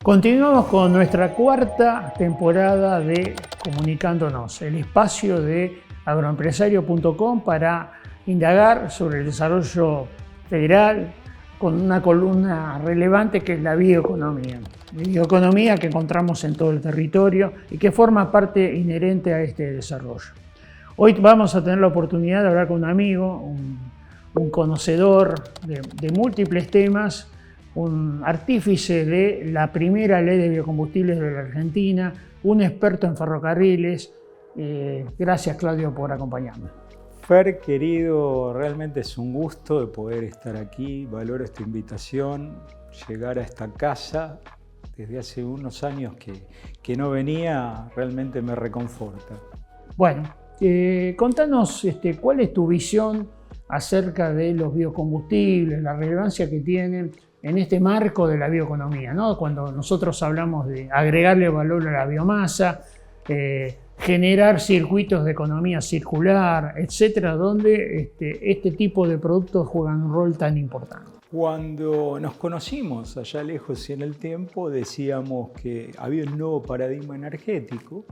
Continuamos con nuestra cuarta temporada de Comunicándonos, el espacio de agroempresario.com para indagar sobre el desarrollo federal con una columna relevante que es la bioeconomía. La bioeconomía que encontramos en todo el territorio y que forma parte inherente a este desarrollo. Hoy vamos a tener la oportunidad de hablar con un amigo, un conocedor de múltiples temas, un artífice de la primera ley de biocombustibles de la Argentina, un experto en ferrocarriles. Gracias, Claudio, por acompañarme. Fer, querido, realmente es un gusto de poder estar aquí. Valoro esta invitación, llegar a esta casa. Desde hace unos años que no venía, realmente me reconforta. Bueno, contanos cuál es tu visión acerca de los biocombustibles, la relevancia que tienen en este marco de la bioeconomía, ¿no? Cuando nosotros hablamos de agregarle valor a la biomasa, generar circuitos de economía circular, etcétera, donde este tipo de productos juegan un rol tan importante. Cuando nos conocimos allá lejos y en el tiempo, decíamos que había un nuevo paradigma energético.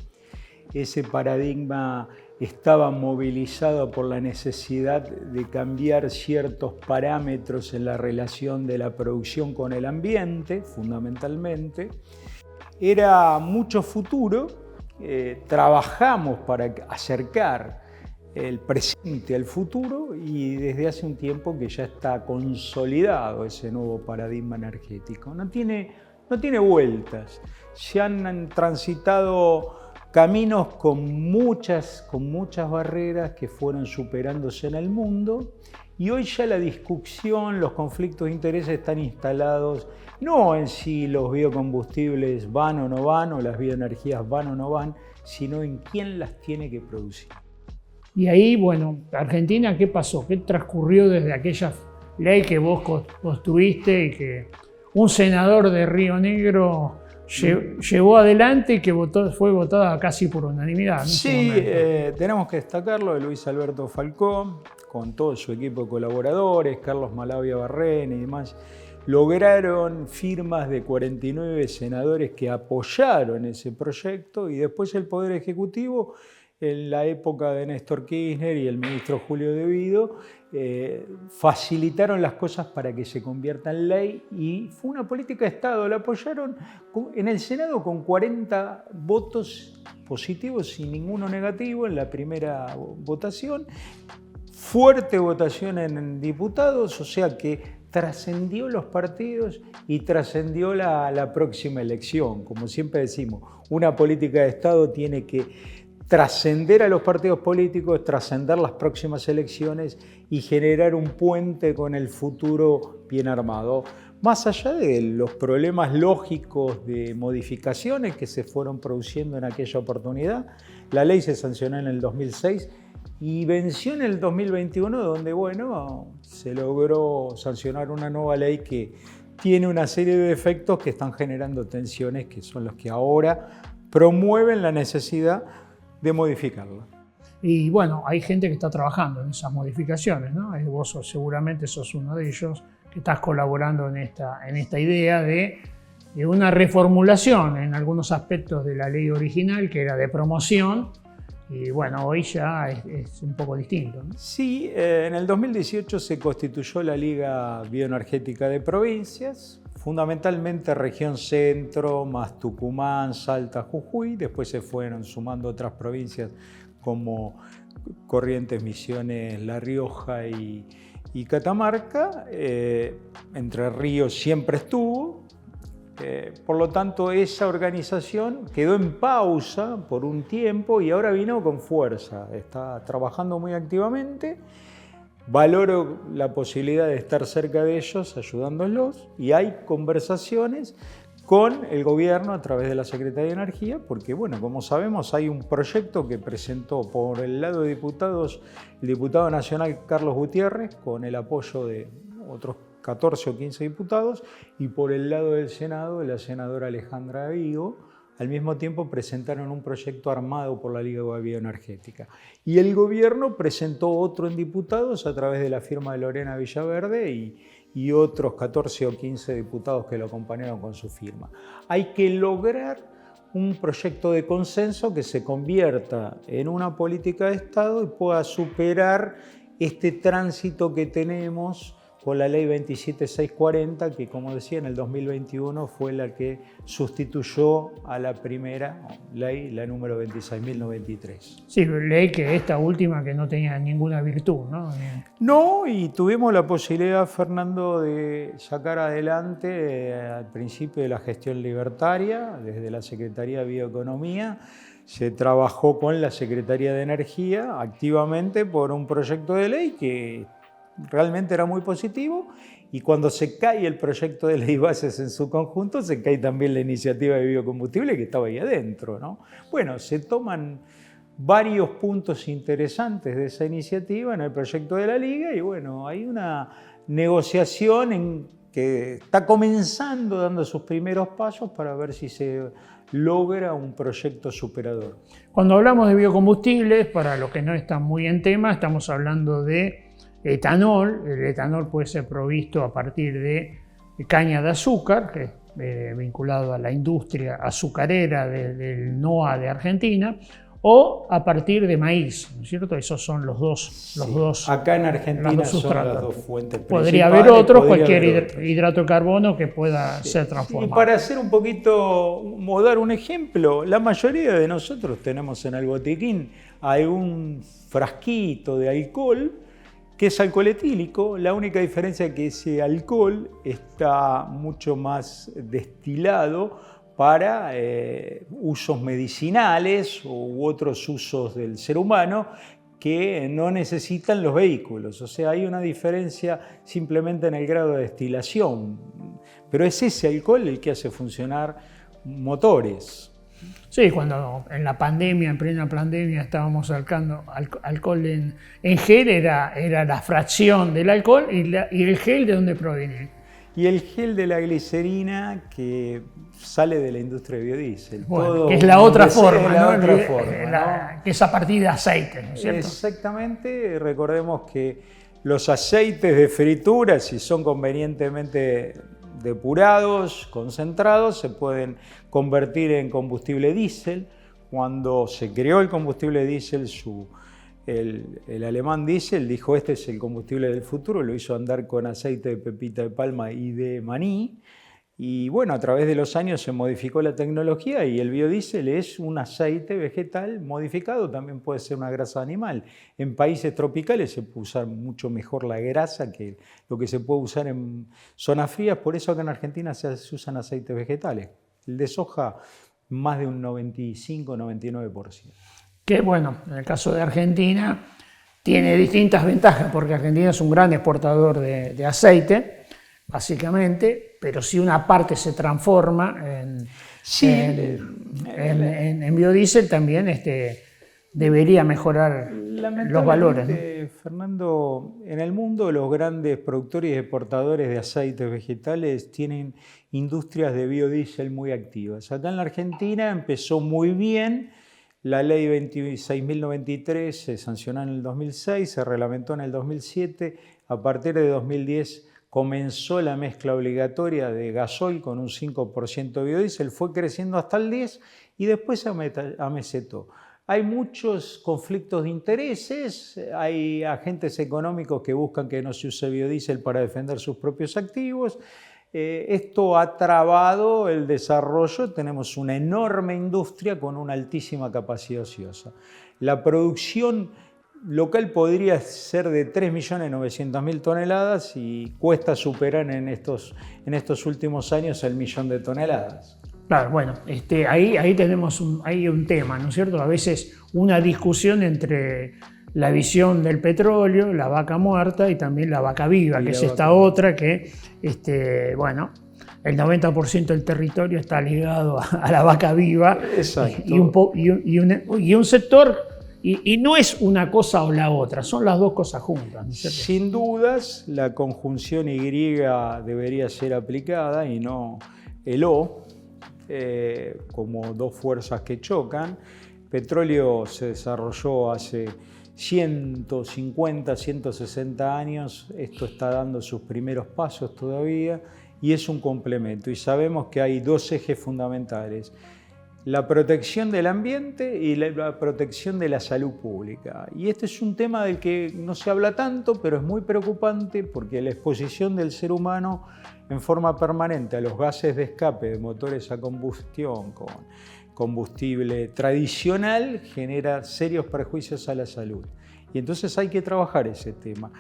Ese paradigma estaba movilizado por la necesidad de cambiar ciertos parámetros en la relación de la producción con el ambiente, fundamentalmente. Era mucho futuro, trabajamos para acercar el presente al futuro y desde hace un tiempo que ya está consolidado ese nuevo paradigma energético. No tiene vueltas, se han transitado caminos con muchas barreras que fueron superándose en el mundo y hoy ya la discusión, los conflictos de interés están instalados no en si los biocombustibles van o no van o las bioenergías van o no van, sino en quién las tiene que producir. Y ahí, bueno, Argentina, ¿qué pasó? ¿Qué transcurrió desde aquella ley que vos construiste y que un senador de Río Negro llevó adelante y que fue votada casi por unanimidad? Sí, tenemos que destacarlo de Luis Alberto Falcó, con todo su equipo de colaboradores, Carlos Malavia Barrena y demás, lograron firmas de 49 senadores que apoyaron ese proyecto y después el Poder Ejecutivo, en la época de Néstor Kirchner y el ministro Julio De Vido, facilitaron las cosas para que se convierta en ley y fue una política de Estado. La apoyaron en el Senado con 40 votos positivos sin ninguno negativo en la primera votación. Fuerte votación en diputados, o sea que trascendió los partidos y trascendió la próxima elección. Como siempre decimos, una política de Estado tiene que trascender a los partidos políticos, trascender las próximas elecciones y generar un puente con el futuro bien armado. Más allá de los problemas lógicos de modificaciones que se fueron produciendo en aquella oportunidad, la ley se sancionó en el 2006 y venció en el 2021, donde bueno, se logró sancionar una nueva ley que tiene una serie de defectos que están generando tensiones que son los que ahora promueven la necesidad de modificarla. Y bueno, hay gente que está trabajando en esas modificaciones, ¿no? Vos seguramente sos uno de ellos que estás colaborando en esta idea de una reformulación en algunos aspectos de la ley original, que era de promoción, y bueno, hoy ya es un poco distinto, ¿no? Sí, en el 2018 se constituyó la Liga Bioenergética de Provincias, fundamentalmente región centro, más Tucumán, Salta, Jujuy. Después se fueron sumando otras provincias como Corrientes, Misiones, La Rioja y Catamarca. Entre Ríos siempre estuvo. Por lo tanto, esa organización quedó en pausa por un tiempo y ahora vino con fuerza. Está trabajando muy activamente. Valoro la posibilidad de estar cerca de ellos, ayudándolos, y hay conversaciones con el gobierno a través de la Secretaría de Energía, porque bueno, como sabemos, hay un proyecto que presentó por el lado de diputados el diputado nacional Carlos Gutiérrez, con el apoyo de otros 14 o 15 diputados, y por el lado del Senado, la senadora Alejandra Vigo. Al mismo tiempo presentaron un proyecto armado por la Liga Bioenergética. Y el gobierno presentó otro en diputados a través de la firma de Lorena Villaverde y y otros 14 o 15 diputados que lo acompañaron con su firma. Hay que lograr un proyecto de consenso que se convierta en una política de Estado y pueda superar este tránsito que tenemos con la ley 27640, que como decía en el 2021 fue la que sustituyó a la primera ley, la número 26.093. Sí, ley que esta última que no tenía ninguna virtud, ¿no? No, y tuvimos la posibilidad, Fernando, de sacar adelante al principio de la gestión libertaria, desde la Secretaría de Bioeconomía, se trabajó con la Secretaría de Energía activamente por un proyecto de ley que realmente era muy positivo, y cuando se cae el proyecto de ley bases en su conjunto, se cae también la iniciativa de biocombustible que estaba ahí adentro, ¿no? Bueno, se toman varios puntos interesantes de esa iniciativa en el proyecto de la Liga y bueno, hay una negociación que está comenzando, dando sus primeros pasos para ver si se logra un proyecto superador. Cuando hablamos de biocombustibles, para los que no están muy en tema, estamos hablando de etanol. El etanol puede ser provisto a partir de caña de azúcar, que es vinculado a la industria azucarera del NOA de Argentina, o a partir de maíz, ¿no es cierto? Esos son los dos. Acá en Argentina son las dos fuentes principales. Podría haber otros, cualquier hidrato de carbono que pueda ser transformado. Y para hacer un poquito, o dar un ejemplo, la mayoría de nosotros tenemos en el botiquín algún frasquito de alcohol que es alcohol etílico. La única diferencia es que ese alcohol está mucho más destilado para usos medicinales u otros usos del ser humano que no necesitan los vehículos. O sea, hay una diferencia simplemente en el grado de destilación, pero es ese alcohol el que hace funcionar motores. Sí, cuando en la pandemia, en plena pandemia, estábamos sacando alcohol en gel, era la fracción del alcohol y el gel, ¿de dónde proviene? Y el gel de la glicerina que sale de la industria de biodiesel. Bueno, todo que es la otra forma, la ¿no? otra forma, ¿no? Que es a partir de aceite, ¿no es cierto? Exactamente. Recordemos que los aceites de fritura, si son convenientemente depurados, concentrados, se pueden convertir en combustible diésel. Cuando se creó el combustible diésel, el alemán Diesel dijo: este es el combustible del futuro, lo hizo andar con aceite de pepita de palma y de maní. Y bueno, a través de los años se modificó la tecnología y el biodiesel es un aceite vegetal modificado, también puede ser una grasa animal. En países tropicales se puede usar mucho mejor la grasa que lo que se puede usar en zonas frías, por eso acá en Argentina se usan aceites vegetales. El de soja, más de un 95-99%. Que bueno, en el caso de Argentina tiene distintas ventajas, porque Argentina es un gran exportador de aceite, básicamente, pero si una parte se transforma en biodiesel, también debería mejorar los valores, ¿no? Fernando, en el mundo los grandes productores y exportadores de aceites vegetales tienen industrias de biodiesel muy activas. Acá en la Argentina empezó muy bien. La ley 26.093 se sancionó en el 2006, se reglamentó en el 2007. A partir de 2010 comenzó la mezcla obligatoria de gasoil con un 5% de biodiesel, fue creciendo hasta el 10% y después se amesetó. Hay muchos conflictos de intereses, hay agentes económicos que buscan que no se use biodiesel para defender sus propios activos. Esto ha trabado el desarrollo, tenemos una enorme industria con una altísima capacidad ociosa. La producción local podría ser de 3.900.000 toneladas y cuesta superar en estos últimos años el 1.000.000 de toneladas. Claro, bueno, ahí tenemos un tema, ¿no es cierto? A veces una discusión entre la visión del petróleo, la vaca muerta y también la vaca viva, que es esta otra que, bueno, el 90% del territorio está ligado a la vaca viva. Exacto. Y un sector, y no es una cosa o la otra, son las dos cosas juntas, ¿no es cierto? Sin dudas, la conjunción Y debería ser aplicada y no el O, como dos fuerzas que chocan. Petróleo se desarrolló hace 150, 160 años, esto está dando sus primeros pasos todavía y es un complemento. Y sabemos que hay dos ejes fundamentales: la protección del ambiente y la protección de la salud pública. Y este es un tema del que no se habla tanto, pero es muy preocupante porque la exposición del ser humano en forma permanente a los gases de escape de motores a combustión con combustible tradicional genera serios perjuicios a la salud. Y entonces hay que trabajar ese tema.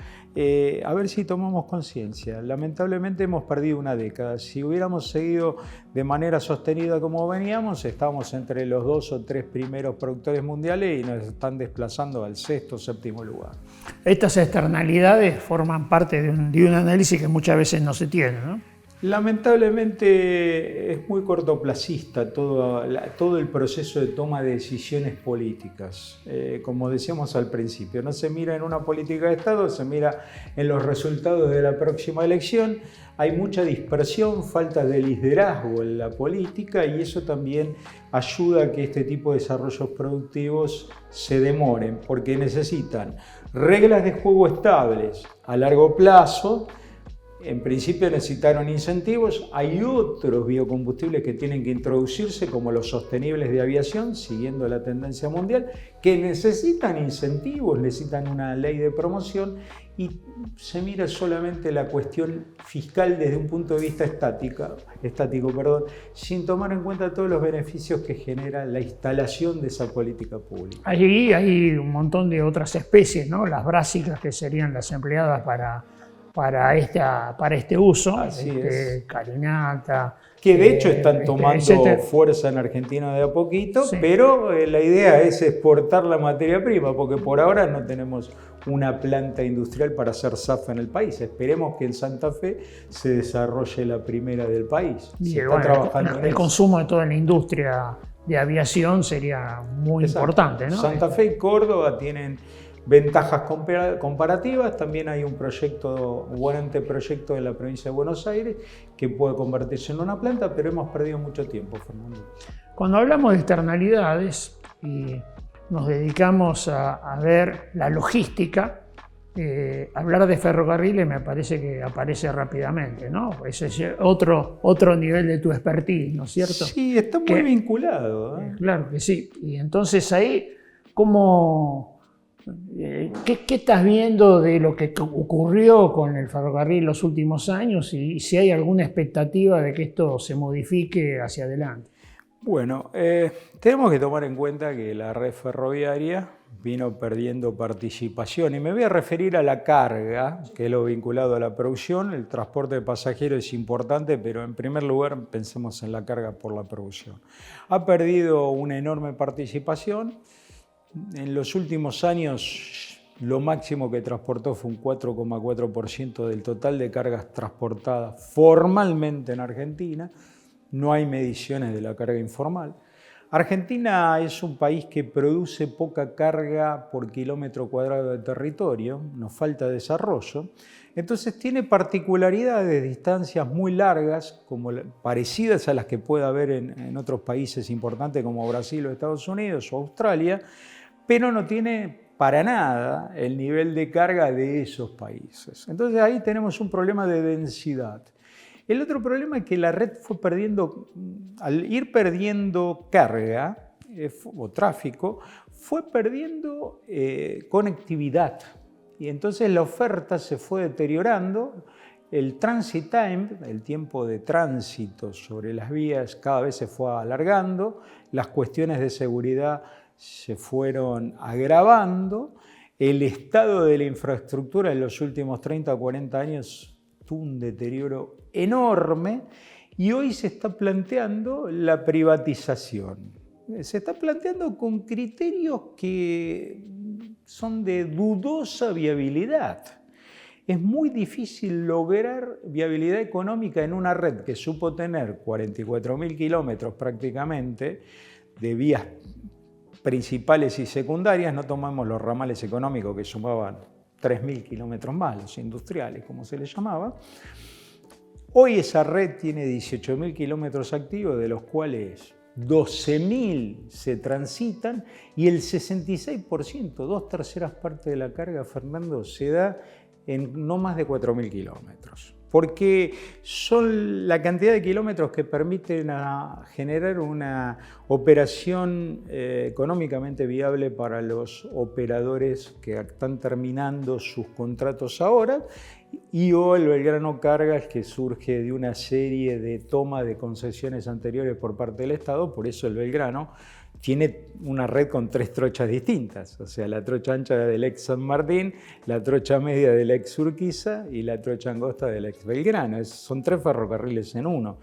A ver si tomamos conciencia. Lamentablemente hemos perdido una década. Si hubiéramos seguido de manera sostenida como veníamos, estamos entre los 2 o 3 primeros productores mundiales y nos están desplazando al 6º o 7º lugar. Estas externalidades forman parte de un análisis que muchas veces no se tiene, ¿no? Lamentablemente es muy cortoplacista todo el proceso de toma de decisiones políticas. Como decíamos al principio, no se mira en una política de Estado, se mira en los resultados de la próxima elección. Hay mucha dispersión, falta de liderazgo en la política y eso también ayuda a que este tipo de desarrollos productivos se demoren, porque necesitan reglas de juego estables a largo plazo. En principio necesitaron incentivos, hay otros biocombustibles que tienen que introducirse, como los sostenibles de aviación, siguiendo la tendencia mundial, que necesitan incentivos, necesitan una ley de promoción y se mira solamente la cuestión fiscal desde un punto de vista estático, sin tomar en cuenta todos los beneficios que genera la instalación de esa política pública. Allí hay un montón de otras especies, ¿no? Las brásicas, que serían las empleadas para este uso, carinata. Que de hecho están tomando fuerza en Argentina de a poquito, sí. Pero la idea es exportar la materia prima, porque por ahora no tenemos una planta industrial para hacer SAF en el país. Esperemos que en Santa Fe se desarrolle la primera del país. Se está trabajando en el consumo de toda la industria de aviación sería muy importante, ¿no? Santa Fe y Córdoba tienen ventajas comparativas. También hay un buen anteproyecto en la provincia de Buenos Aires que puede convertirse en una planta, pero hemos perdido mucho tiempo, Fernando. Cuando hablamos de externalidades y nos dedicamos a ver la logística, hablar de ferrocarriles me parece que aparece rápidamente, ¿no? Ese es otro nivel de tu expertise, ¿no es cierto? Sí, está muy vinculado. Claro que sí. Y entonces ahí, ¿cómo... ¿Qué estás viendo de lo que ocurrió con el ferrocarril en los últimos años y si hay alguna expectativa de que esto se modifique hacia adelante? Bueno, tenemos que tomar en cuenta que la red ferroviaria vino perdiendo participación y me voy a referir a la carga, que es lo vinculado a la producción. El transporte de pasajeros es importante, pero en primer lugar pensemos en la carga por la producción. Ha perdido una enorme participación. En los últimos años, lo máximo que transportó fue un 4,4% del total de cargas transportadas formalmente en Argentina. No hay mediciones de la carga informal. Argentina es un país que produce poca carga por kilómetro cuadrado de territorio, nos falta desarrollo. Entonces tiene particularidades de distancias muy largas, parecidas a las que puede haber en otros países importantes como Brasil o Estados Unidos o Australia, pero no tiene para nada el nivel de carga de esos países. Entonces ahí tenemos un problema de densidad. El otro problema es que la red fue perdiendo, al ir perdiendo carga o tráfico, fue perdiendo conectividad. Y entonces la oferta se fue deteriorando, el transit time, el tiempo de tránsito sobre las vías, cada vez se fue alargando, las cuestiones de seguridad se fueron agravando, el estado de la infraestructura en los últimos 30 o 40 años tuvo un deterioro enorme y hoy se está planteando la privatización. Se está planteando con criterios que son de dudosa viabilidad. Es muy difícil lograr viabilidad económica en una red que supo tener 44.000 kilómetros prácticamente de vías principales y secundarias. No tomamos los ramales económicos que sumaban 3.000 kilómetros más, los industriales, como se les llamaba. Hoy esa red tiene 18.000 kilómetros activos, de los cuales 12.000 se transitan y el 66%, 2/3 partes de la carga, Fernando, se da en no más de 4.000 kilómetros. Porque son la cantidad de kilómetros que permiten generar una operación económicamente viable para los operadores que están terminando sus contratos ahora, y o el Belgrano Cargas, que surge de una serie de toma de concesiones anteriores por parte del Estado. Por eso el Belgrano tiene una red con 3 trochas distintas, o sea, la trocha ancha del ex San Martín, la trocha media del ex Urquiza y la trocha angosta del ex Belgrano. Son 3 ferrocarriles en uno.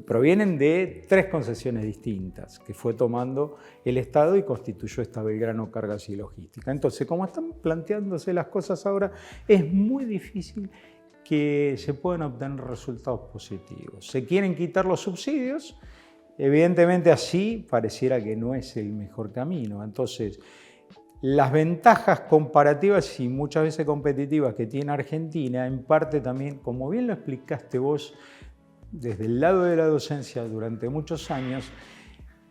Provienen de 3 concesiones distintas que fue tomando el Estado y constituyó esta Belgrano Cargas y Logística. Entonces, como están planteándose las cosas ahora, es muy difícil que se puedan obtener resultados positivos. Se quieren quitar los subsidios. Evidentemente así pareciera que no es el mejor camino. Entonces, las ventajas comparativas y muchas veces competitivas que tiene Argentina, en parte también, como bien lo explicaste vos, desde el lado de la docencia durante muchos años,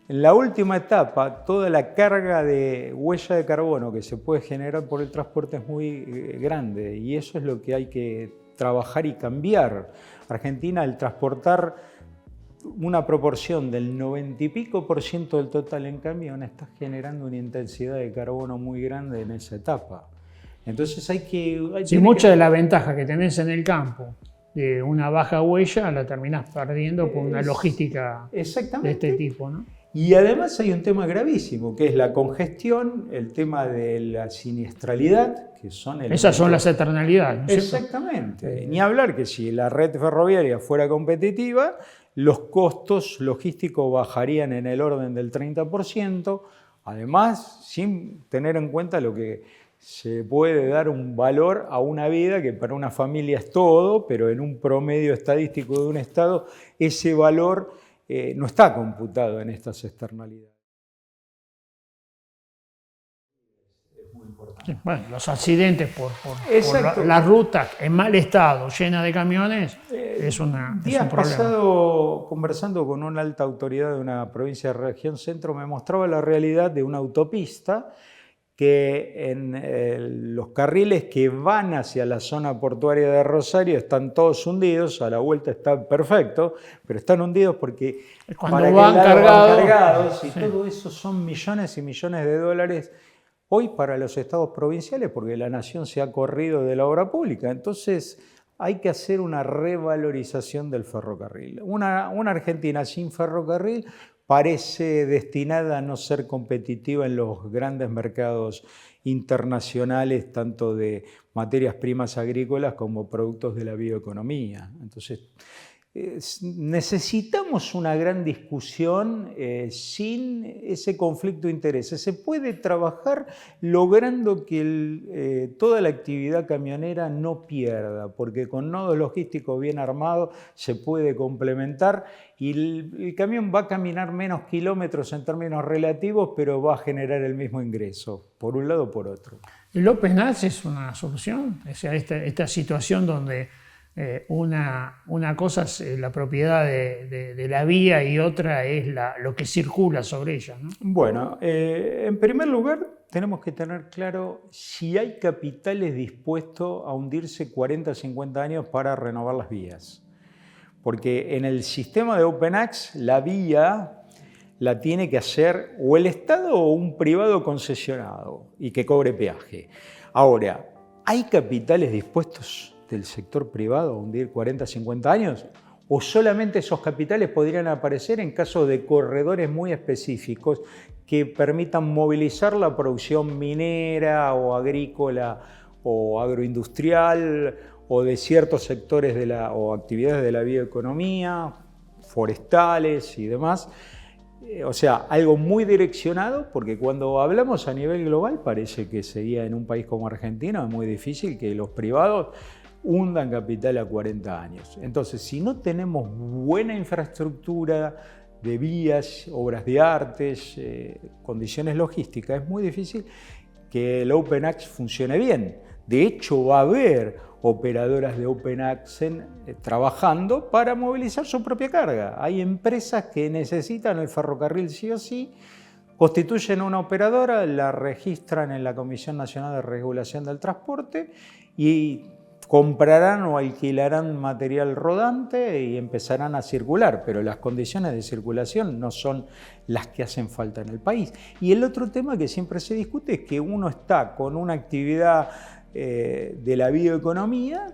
en la última etapa, toda la carga de huella de carbono que se puede generar por el transporte es muy grande, y eso es lo que hay que trabajar y cambiar. Argentina, al transportar una proporción del 90 y pico % del total en camión, está generando una intensidad de carbono muy grande en esa etapa. Entonces hay que... Sí, mucha de la ventaja que tenés en el campo de una baja huella la terminás perdiendo por una logística de este tipo, ¿no? Y además hay un tema gravísimo, que es la congestión, el tema de la siniestralidad, que son... Esas son las eternalidades, ¿no es cierto? Exactamente. Ni hablar que si la red ferroviaria fuera competitiva, los costos logísticos bajarían en el orden del 30%, además sin tener en cuenta lo que se puede dar un valor a una vida que para una familia es todo, pero en un promedio estadístico de un Estado ese valor no está computado en estas externalidades. Es muy importante. Sí, bueno, los accidentes por la ruta en mal estado, llena de camiones, es un problema. Días pasado, conversando con una alta autoridad de una provincia de región centro, me mostraba la realidad de una autopista que en los carriles que van hacia la zona portuaria de Rosario están todos hundidos, a la vuelta está perfecto, pero están hundidos porque cuando van cargados, y sí. Todo eso son millones y millones de dólares hoy para los estados provinciales, porque la nación se ha corrido de la obra pública. Entonces hay que hacer una revalorización del ferrocarril. Una Argentina sin ferrocarril parece destinada a no ser competitiva en los grandes mercados internacionales, tanto de materias primas agrícolas como productos de la bioeconomía. Entonces, necesitamos una gran discusión sin ese conflicto de intereses. Se puede trabajar logrando que toda la actividad camionera no pierda, porque con nodos logísticos bien armados se puede complementar y el camión va a caminar menos kilómetros en términos relativos, pero va a generar el mismo ingreso, por un lado o por otro. ¿El Open Access es una solución? O sea, esta situación donde una cosa es la propiedad de la vía y otra es lo que circula sobre ella, ¿no? Bueno, en primer lugar tenemos que tener claro si hay capitales dispuestos a hundirse 40 o 50 años para renovar las vías. Porque en el sistema de Open Access la vía la tiene que hacer o el Estado o un privado concesionado y que cobre peaje. Ahora, ¿hay capitales dispuestos del sector privado a hundir 40, 50 años? ¿O solamente esos capitales podrían aparecer en caso de corredores muy específicos que permitan movilizar la producción minera o agrícola o agroindustrial o de ciertos sectores o actividades de la bioeconomía, forestales y demás? O sea, algo muy direccionado, porque cuando hablamos a nivel global parece que sería en un país como Argentina muy difícil que los privados hundan capital a 40 años. Entonces, si no tenemos buena infraestructura de vías, obras de artes, condiciones logísticas, es muy difícil que el Open Access funcione bien. De hecho, va a haber operadoras de Open Access trabajando para movilizar su propia carga. Hay empresas que necesitan el ferrocarril sí o sí, constituyen una operadora, la registran en la Comisión Nacional de Regulación del Transporte y comprarán o alquilarán material rodante y empezarán a circular, pero las condiciones de circulación no son las que hacen falta en el país. Y el otro tema que siempre se discute es que uno está con una actividad de la bioeconomía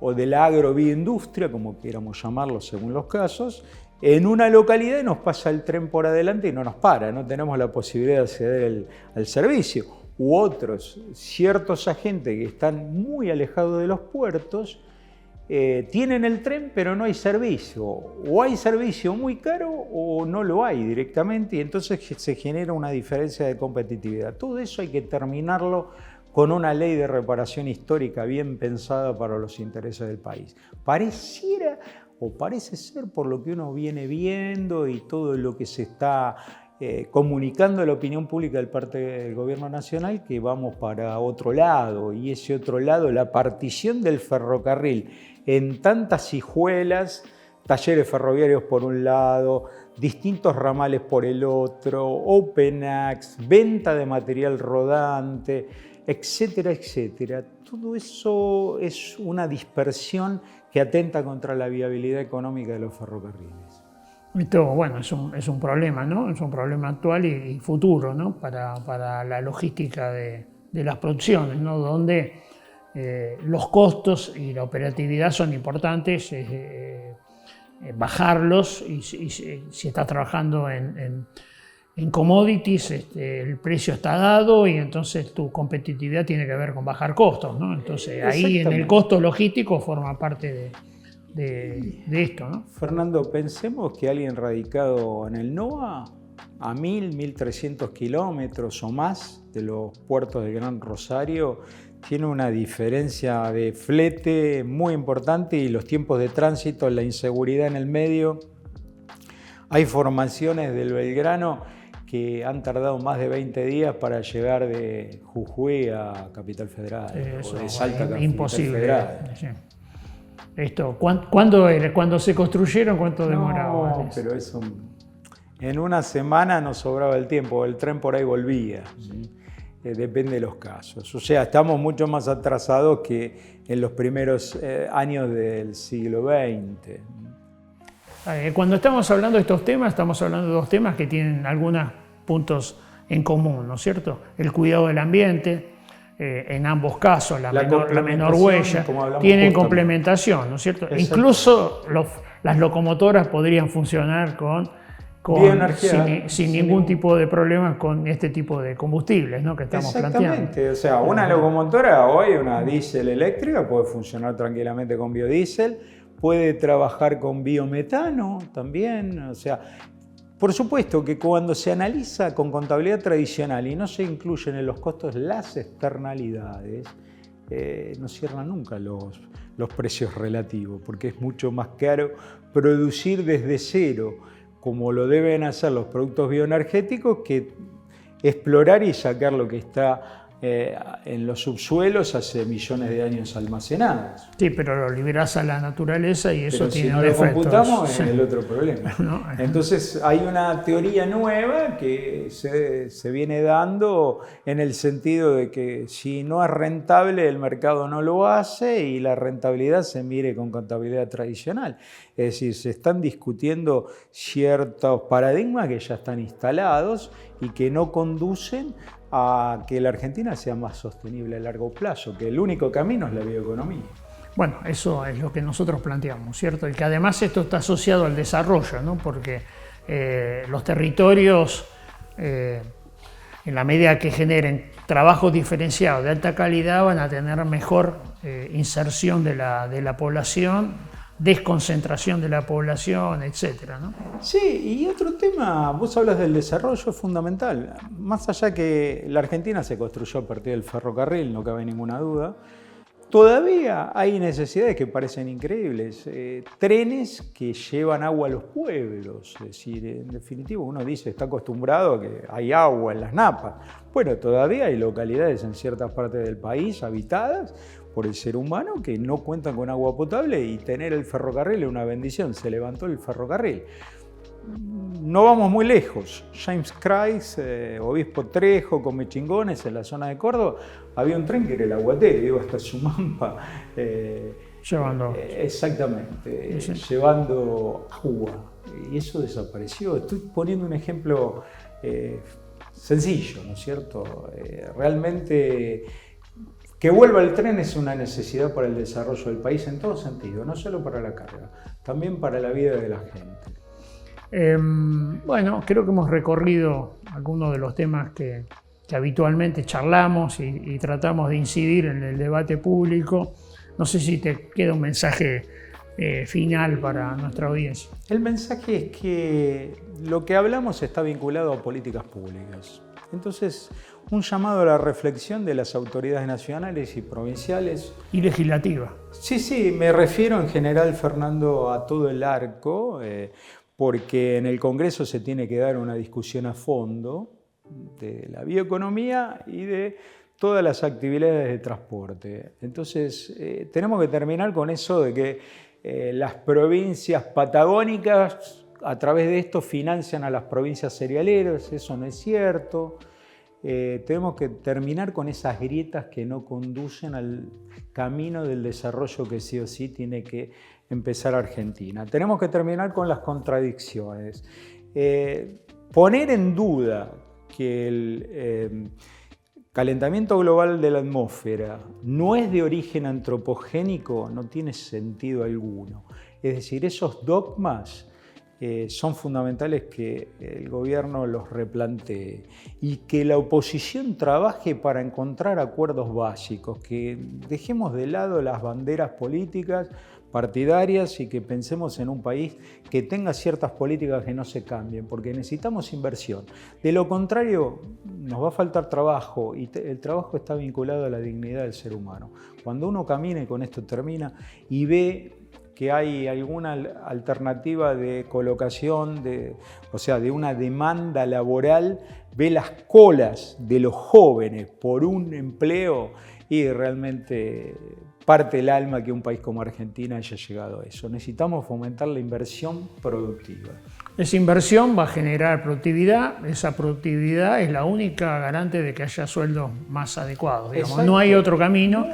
o de la agrobioindustria, como quieramos llamarlo según los casos, en una localidad y nos pasa el tren por adelante y no nos para, no tenemos la posibilidad de acceder al servicio. U otros, ciertos agentes que están muy alejados de los puertos, tienen el tren pero no hay servicio. O hay servicio muy caro o no lo hay directamente y entonces se genera una diferencia de competitividad. Todo eso hay que terminarlo con una ley de reparación histórica bien pensada para los intereses del país. Pareciera o parece ser, por lo que uno viene viendo y todo lo que se está comunicando a la opinión pública del parte del gobierno nacional, que vamos para otro lado, y ese otro lado, la partición del ferrocarril en tantas hijuelas, talleres ferroviarios por un lado, distintos ramales por el otro, Open Access, venta de material rodante, etcétera, etcétera. Todo eso es una dispersión que atenta contra la viabilidad económica de los ferrocarriles. Esto, bueno, es un problema, ¿no? Es un problema actual y futuro, ¿no? Para la logística de las producciones, ¿no? Donde los costos y la operatividad son importantes, bajarlos y si estás trabajando en commodities, el precio está dado y entonces tu competitividad tiene que ver con bajar costos, ¿no? Entonces ahí en el costo logístico forma parte de esto, ¿no? Fernando, pensemos que alguien radicado en el NOA, a 1.300 kilómetros o más de los puertos de Gran Rosario, tiene una diferencia de flete muy importante y los tiempos de tránsito, la inseguridad en el medio. Hay formaciones del Belgrano que han tardado más de 20 días para llegar de Jujuy a Capital Federal, o de Salta a Capital Federal. Sí. Esto, ¿cuándo se construyeron? ¿Cuánto demoraba? No, pero eso, en una semana nos sobraba el tiempo, el tren por ahí volvía. ¿Sí? Depende de los casos. O sea, estamos mucho más atrasados que en los primeros años del siglo XX. Cuando estamos hablando de estos temas, estamos hablando de dos temas que tienen algunos puntos en común, ¿no es cierto? El cuidado del ambiente, en ambos casos, la menor huella, tienen complementación, ¿no es cierto? Incluso las locomotoras podrían funcionar sin ningún tipo de problemas con este tipo de combustibles, ¿no? Que estamos planteando. Exactamente, o sea, una locomotora hoy, una diésel eléctrica, puede funcionar tranquilamente con biodiesel, puede trabajar con biometano también, o sea, por supuesto que cuando se analiza con contabilidad tradicional y no se incluyen en los costos las externalidades, no cierran nunca los precios relativos, porque es mucho más caro producir desde cero, como lo deben hacer los productos bioenergéticos, que explorar y sacar lo que está en los subsuelos hace millones de años almacenados. Sí, pero lo liberás a la naturaleza y eso tiene defectos. Si no lo computamos, sí, es el otro problema. ¿No? Entonces hay una teoría nueva que se viene dando en el sentido de que si no es rentable, el mercado no lo hace y la rentabilidad se mire con contabilidad tradicional. Es decir, se están discutiendo ciertos paradigmas que ya están instalados y que no conducen a que la Argentina sea más sostenible a largo plazo, que el único camino es la bioeconomía. Bueno, eso es lo que nosotros planteamos, ¿cierto? Y que además esto está asociado al desarrollo, ¿no? Porque los territorios, en la medida que generen trabajos diferenciados de alta calidad, van a tener mejor inserción de la población, desconcentración de la población, etcétera, ¿no? Sí, y otro tema, vos hablas del desarrollo, es fundamental. Más allá que la Argentina se construyó a partir del ferrocarril, no cabe ninguna duda, todavía hay necesidades que parecen increíbles. Trenes que llevan agua a los pueblos, es decir, en definitiva uno dice, está acostumbrado a que hay agua en las napas. Bueno, todavía hay localidades en ciertas partes del país habitadas por el ser humano que no cuentan con agua potable, y tener el ferrocarril es una bendición. Se levantó el ferrocarril. No vamos muy lejos. James Kreis, Obispo Trejo, Comechingones, en la zona de Córdoba, había un tren que era el Aguatero, iba hasta Sumampa. Llevando. Exactamente, Sí. llevando agua. Y eso desapareció. Estoy poniendo un ejemplo sencillo, ¿no es cierto? Realmente que vuelva el tren es una necesidad para el desarrollo del país en todo sentido, no solo para la carga, también para la vida de la gente. Bueno, creo que hemos recorrido algunos de los temas que habitualmente charlamos y tratamos de incidir en el debate público. No sé si te queda un mensaje final para nuestra audiencia. El mensaje es que lo que hablamos está vinculado a políticas públicas. Entonces, un llamado a la reflexión de las autoridades nacionales y provinciales. Y legislativa. Sí, me refiero en general, Fernando, a todo el arco, porque en el Congreso se tiene que dar una discusión a fondo de la bioeconomía y de todas las actividades de transporte. Entonces, tenemos que terminar con eso de que las provincias patagónicas, a través de esto, financian a las provincias cerealeras. Eso no es cierto. Tenemos que terminar con esas grietas que no conducen al camino del desarrollo que sí o sí tiene que empezar Argentina. Tenemos que terminar con las contradicciones. Poner en duda que el calentamiento global de la atmósfera no es de origen antropogénico no tiene sentido alguno. Es decir, esos dogmas son fundamentales que el gobierno los replantee y que la oposición trabaje para encontrar acuerdos básicos, que dejemos de lado las banderas políticas partidarias y que pensemos en un país que tenga ciertas políticas que no se cambien, porque necesitamos inversión. De lo contrario, nos va a faltar trabajo, y el trabajo está vinculado a la dignidad del ser humano. Cuando uno camina, y con esto termina, y ve que hay alguna alternativa de colocación, de una demanda laboral, ve las colas de los jóvenes por un empleo y realmente parte el alma que un país como Argentina haya llegado a eso. Necesitamos fomentar la inversión productiva. Esa inversión va a generar productividad. Esa productividad es la única garante de que haya sueldos más adecuados. Digamos. No hay otro camino.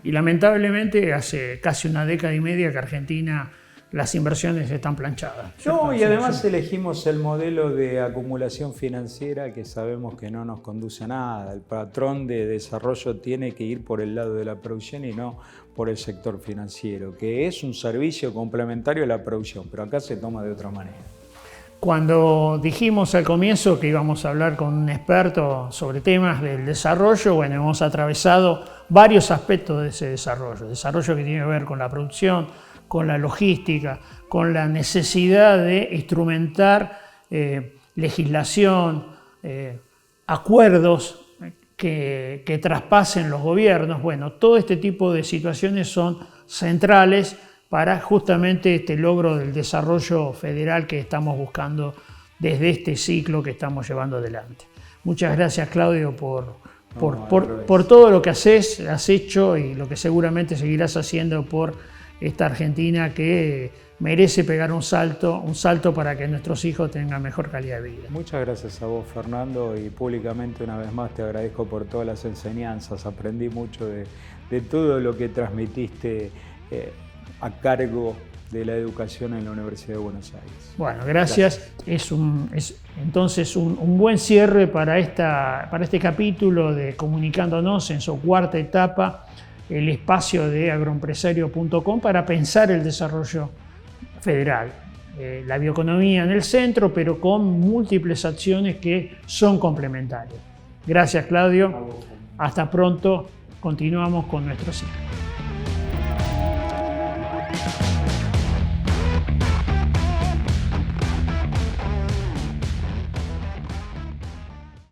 Y lamentablemente hace casi una década y media que Argentina las inversiones están planchadas. No, y además elegimos el modelo de acumulación financiera que sabemos que no nos conduce a nada. El patrón de desarrollo tiene que ir por el lado de la producción y no por el sector financiero, que es un servicio complementario a la producción, pero acá se toma de otra manera. Cuando dijimos al comienzo que íbamos a hablar con un experto sobre temas del desarrollo, bueno, hemos atravesado varios aspectos de ese desarrollo. Desarrollo que tiene que ver con la producción, con la logística, con la necesidad de instrumentar legislación, acuerdos que traspasen los gobiernos. Bueno, todo este tipo de situaciones son centrales para justamente este logro del desarrollo federal que estamos buscando desde este ciclo que estamos llevando adelante. Muchas gracias, Claudio, por todo lo que has hecho y lo que seguramente seguirás haciendo por esta Argentina que merece pegar un salto para que nuestros hijos tengan mejor calidad de vida. Muchas gracias a vos, Fernando, y públicamente una vez más te agradezco por todas las enseñanzas. Aprendí mucho de todo lo que transmitiste a cargo de la educación en la Universidad de Buenos Aires. Bueno, gracias. Es entonces un buen cierre para este capítulo de Comunicándonos en su cuarta etapa, el espacio de agroempresario.com para pensar el desarrollo federal. La bioeconomía en el centro, pero con múltiples acciones que son complementarias. Gracias, Claudio. Hasta pronto. Continuamos con nuestro ciclo.